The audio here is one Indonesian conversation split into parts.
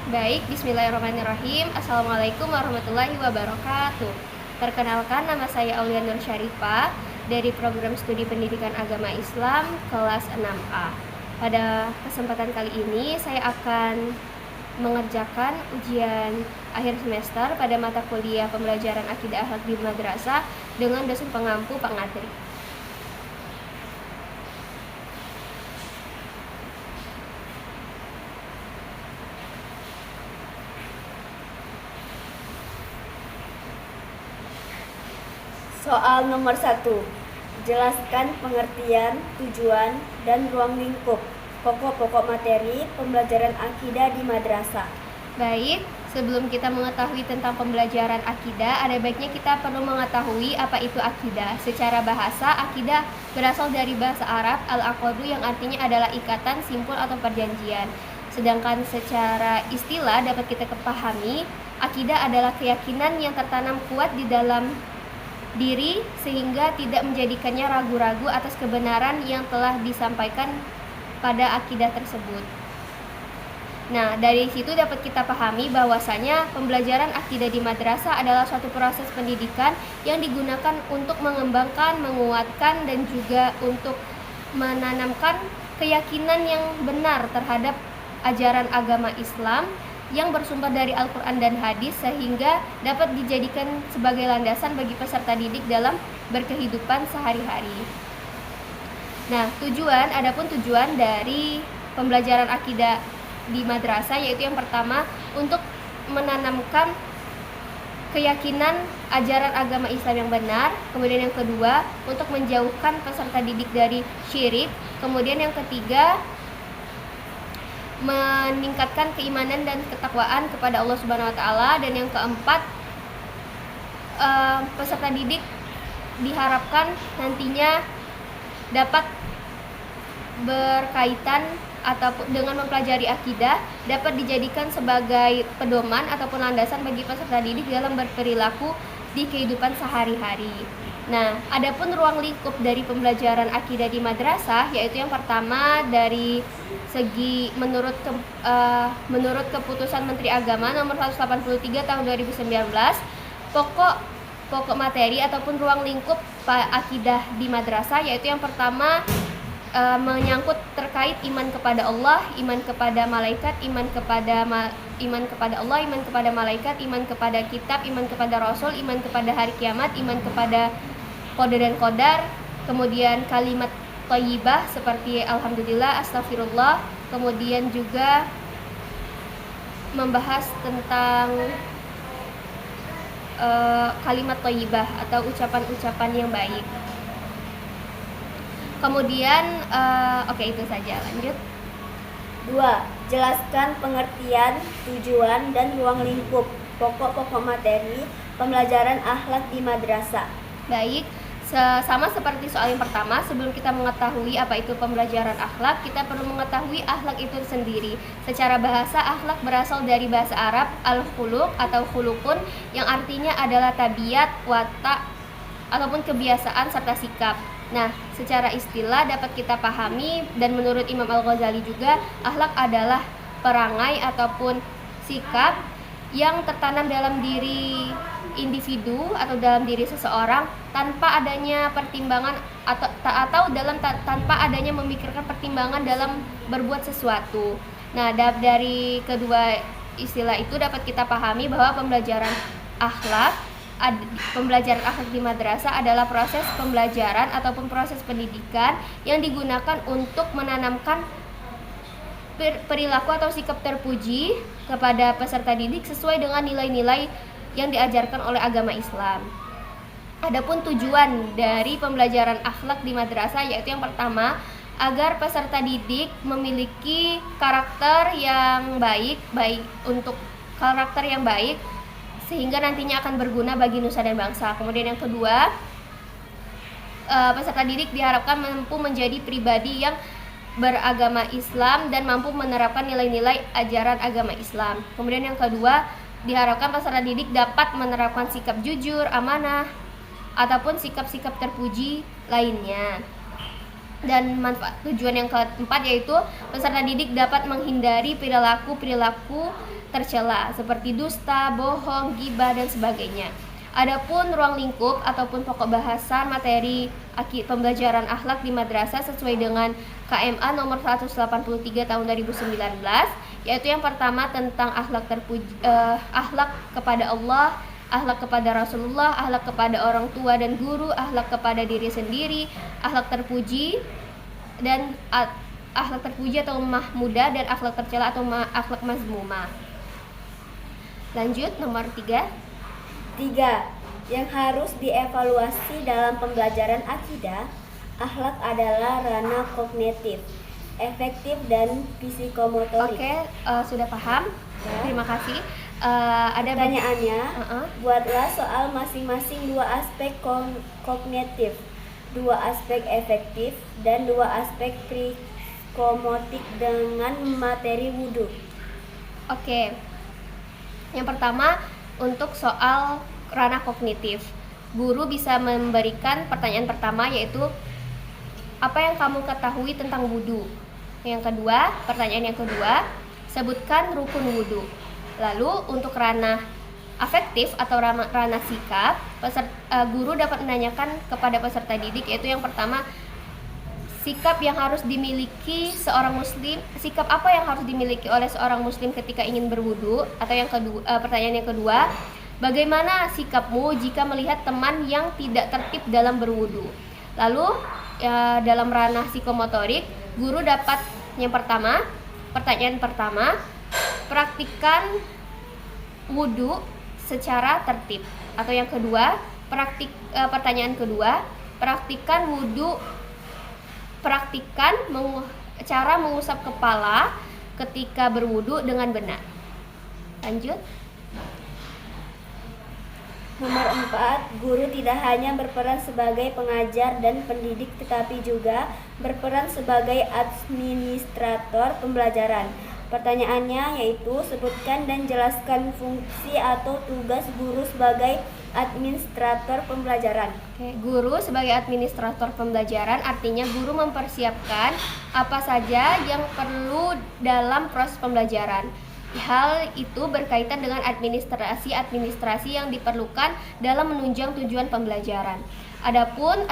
Baik, bismillahirrahmanirrahim. Assalamualaikum warahmatullahi wabarakatuh. Perkenalkan, nama saya Aulia Nur Syarifah dari program studi pendidikan agama Islam kelas 6A. Pada kesempatan kali ini saya akan mengerjakan ujian akhir semester pada mata kuliah pembelajaran akidah akhlak di madrasah dengan dosen pengampu Pak Ngatri. Soal nomor 1. Jelaskan pengertian, tujuan, dan ruang lingkup pokok-pokok materi pembelajaran akidah di madrasah. Baik, sebelum kita mengetahui tentang pembelajaran akidah, ada baiknya kita perlu mengetahui apa itu akidah. Secara bahasa, akidah berasal dari bahasa Arab al-aqdu yang artinya adalah ikatan, simpul, atau perjanjian. Sedangkan secara istilah dapat kita pahami, akidah adalah keyakinan yang tertanam kuat di dalam diri sehingga tidak menjadikannya ragu-ragu atas kebenaran yang telah disampaikan pada akidah tersebut. Nah, dari situ dapat kita pahami bahwasanya pembelajaran akidah di madrasah adalah suatu proses pendidikan yang digunakan untuk mengembangkan, menguatkan, dan juga untuk menanamkan keyakinan yang benar terhadap ajaran agama Islam yang bersumber dari Al-Quran dan Hadis sehingga dapat dijadikan sebagai landasan bagi peserta didik dalam berkehidupan sehari-hari. Nah, adapun tujuan dari pembelajaran akidah di madrasah yaitu yang pertama untuk menanamkan keyakinan ajaran agama Islam yang benar, kemudian yang kedua untuk menjauhkan peserta didik dari syirik, kemudian yang ketiga meningkatkan keimanan dan ketakwaan kepada Allah Subhanahu wa taala, dan yang keempat peserta didik diharapkan nantinya dapat berkaitan ataupun dengan mempelajari akidah dapat dijadikan sebagai pedoman ataupun landasan bagi peserta didik dalam berperilaku di kehidupan sehari-hari. Nah, adapun ruang lingkup dari pembelajaran akidah di madrasah yaitu yang pertama dari segi menurut keputusan Menteri Agama nomor 183 tahun 2019, pokok materi ataupun ruang lingkup akidah di madrasah yaitu yang pertama menyangkut terkait iman kepada Allah, iman kepada malaikat, iman kepada Allah, iman kepada malaikat, iman kepada kitab, iman kepada rasul, iman kepada hari kiamat, iman kepada qada dan qadar, kemudian kalimat thayyibah seperti alhamdulillah, astagfirullah, kemudian juga membahas tentang kalimat thayyibah atau ucapan-ucapan yang baik. Kemudian itu saja, lanjut. 2. Jelaskan pengertian, tujuan, dan ruang lingkup pokok-pokok materi pembelajaran akhlak di madrasah. Baik, sama seperti soal yang pertama, sebelum kita mengetahui apa itu pembelajaran akhlak, kita perlu mengetahui akhlak itu sendiri. Secara bahasa, akhlak berasal dari bahasa Arab al-khuluq atau khulukun yang artinya adalah tabiat, watak, ataupun kebiasaan serta sikap. Nah, secara istilah dapat kita pahami, dan menurut Imam Al-Ghazali juga, akhlak adalah perangai ataupun sikap yang tertanam dalam diri individu atau dalam diri seseorang tanpa adanya pertimbangan tanpa adanya memikirkan pertimbangan dalam berbuat sesuatu. Nah, dari kedua istilah itu dapat kita pahami bahwa pembelajaran akhlak di madrasah adalah proses pembelajaran ataupun proses pendidikan yang digunakan untuk menanamkan perilaku atau sikap terpuji kepada peserta didik sesuai dengan nilai-nilai yang diajarkan oleh agama Islam. Adapun tujuan dari pembelajaran akhlak di madrasah yaitu yang pertama, agar peserta didik memiliki karakter yang baik sehingga nantinya akan berguna bagi nusa dan bangsa. Kemudian yang kedua, peserta didik diharapkan mampu menjadi pribadi yang beragama Islam dan mampu menerapkan nilai-nilai ajaran agama Islam. Kemudian yang kedua, diharapkan peserta didik dapat menerapkan sikap jujur, amanah, ataupun sikap-sikap terpuji lainnya. Dan tujuan yang keempat yaitu peserta didik dapat menghindari perilaku tercela seperti dusta, bohong, ghibah dan sebagainya. Adapun ruang lingkup ataupun pokok bahasan materi pembelajaran akhlak di madrasah sesuai dengan KMA nomor 183 tahun 2019, yaitu yang pertama tentang akhlak kepada Allah, akhlak kepada Rasulullah, akhlak kepada orang tua dan guru, akhlak kepada diri sendiri, akhlak terpuji dan akhlak terpuji atau mahmudah, dan akhlak tercela atau akhlak mazmumah. Lanjut nomor 3. 3. Yang harus dievaluasi dalam pembelajaran akidah, akhlak adalah ranah kognitif, efektif, dan psikomotorik. Oke, sudah paham? Ya. Terima kasih. Ada Pertanyaannya, buatlah soal masing-masing 2 aspek kognitif, 2 aspek efektif, dan 2 aspek psikomotik dengan materi wudhu. Oke. Yang pertama, untuk soal ranah kognitif, guru bisa memberikan pertanyaan pertama, yaitu apa yang kamu ketahui tentang wudhu. Pertanyaan yang kedua, sebutkan rukun wudhu. Lalu untuk ranah afektif atau ranah sikap, guru dapat menanyakan kepada peserta didik, yaitu yang pertama, sikap yang harus dimiliki seorang muslim, sikap apa yang harus dimiliki oleh seorang muslim ketika ingin berwudu, atau yang kedua, pertanyaan yang kedua, bagaimana sikapmu jika melihat teman yang tidak tertib dalam berwudu. Lalu dalam ranah psikomotorik, guru dapat yang pertama, pertanyaan pertama, praktikkan wudu secara tertib, atau yang kedua, pertanyaan kedua, cara mengusap kepala ketika berwudu dengan benar. Lanjut. Nomor 4, guru tidak hanya berperan sebagai pengajar dan pendidik, tetapi juga berperan sebagai administrator pembelajaran. Pertanyaannya yaitu, sebutkan dan jelaskan fungsi atau tugas guru sebagai administrator pembelajaran. Guru sebagai administrator pembelajaran artinya guru mempersiapkan apa saja yang perlu dalam proses pembelajaran. Hal itu berkaitan dengan administrasi yang diperlukan dalam menunjang tujuan pembelajaran. Adapun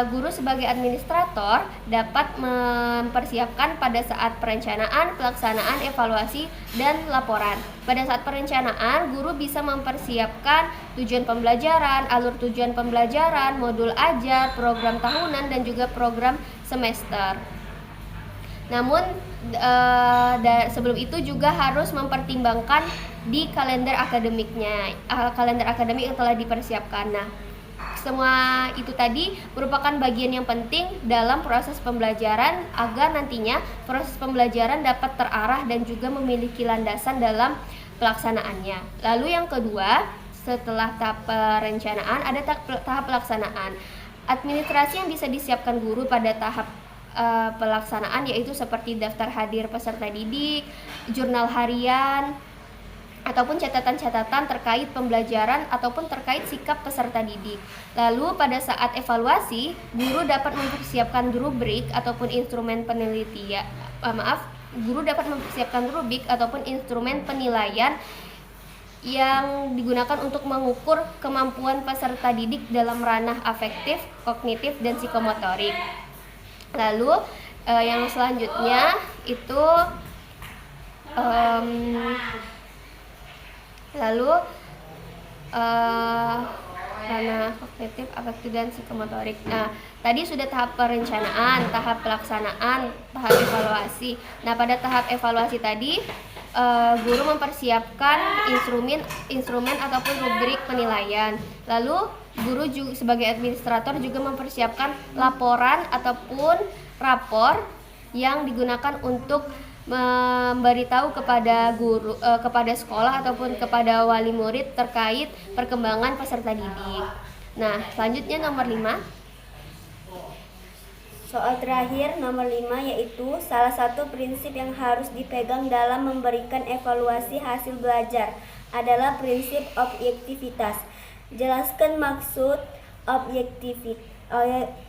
guru sebagai administrator dapat mempersiapkan pada saat perencanaan, pelaksanaan, evaluasi, dan laporan. Pada saat perencanaan, guru bisa mempersiapkan tujuan pembelajaran, alur tujuan pembelajaran, modul ajar, program tahunan, dan juga program semester. Namun sebelum itu juga harus mempertimbangkan di kalender akademiknya, kalender akademik yang telah dipersiapkan. Nah, semua itu tadi merupakan bagian yang penting dalam proses pembelajaran agar nantinya proses pembelajaran dapat terarah dan juga memiliki landasan dalam pelaksanaannya. Lalu yang kedua, setelah tahap perencanaan ada tahap pelaksanaan. Administrasi yang bisa disiapkan guru pada tahap pelaksanaan yaitu seperti daftar hadir peserta didik, jurnal harian, ataupun catatan-catatan terkait pembelajaran ataupun terkait sikap peserta didik. Lalu pada saat evaluasi, guru dapat mempersiapkan rubrik ataupun instrumen penilaian yang digunakan untuk mengukur kemampuan peserta didik dalam ranah afektif, kognitif, dan psikomotorik. Lalu yang selanjutnya itu ranah kognitif, afektif, dan psikomotorik. Nah, tadi sudah tahap perencanaan, tahap pelaksanaan, tahap evaluasi. Nah, pada tahap evaluasi tadi guru mempersiapkan instrumen ataupun rubrik penilaian. Lalu guru juga sebagai administrator juga mempersiapkan laporan ataupun rapor yang digunakan untuk memberitahu kepada guru, kepada sekolah ataupun kepada wali murid terkait perkembangan peserta didik. Nah, selanjutnya nomor 5. Soal terakhir nomor 5 yaitu salah satu prinsip yang harus dipegang dalam memberikan evaluasi hasil belajar adalah prinsip objektivitas. Jelaskan maksud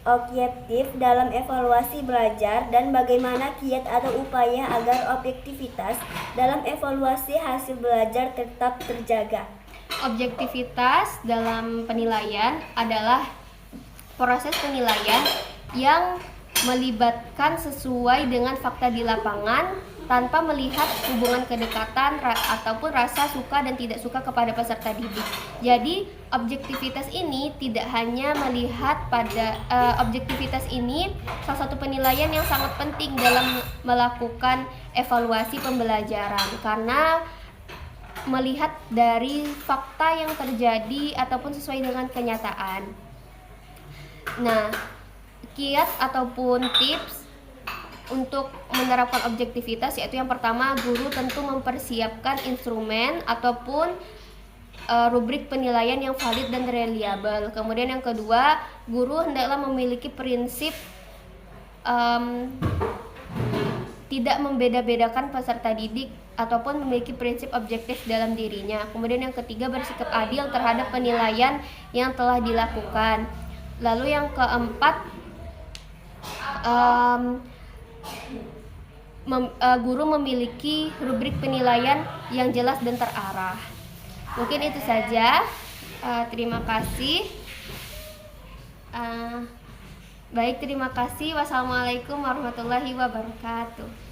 objektif dalam evaluasi belajar, dan bagaimana kiat atau upaya agar objektivitas dalam evaluasi hasil belajar tetap terjaga. Objektivitas dalam penilaian adalah proses penilaian yang melibatkan sesuai dengan fakta di lapangan tanpa melihat hubungan kedekatan ataupun rasa suka dan tidak suka kepada peserta didik. Jadi objektivitas ini tidak hanya melihat pada objektivitas ini salah satu penilaian yang sangat penting dalam melakukan evaluasi pembelajaran, karena melihat dari fakta yang terjadi ataupun sesuai dengan kenyataan. Nah, kiat ataupun tips untuk menerapkan objektivitas yaitu yang pertama, guru tentu mempersiapkan instrumen ataupun rubrik penilaian yang valid dan reliable. Kemudian yang kedua, guru hendaklah memiliki prinsip tidak membeda-bedakan peserta didik ataupun memiliki prinsip objektif dalam dirinya. Kemudian yang ketiga, bersikap adil terhadap penilaian yang telah dilakukan. Lalu yang keempat, guru memiliki rubrik penilaian yang jelas dan terarah. Mungkin itu saja. Terima kasih. Baik, terima kasih. Wassalamualaikum warahmatullahi wabarakatuh.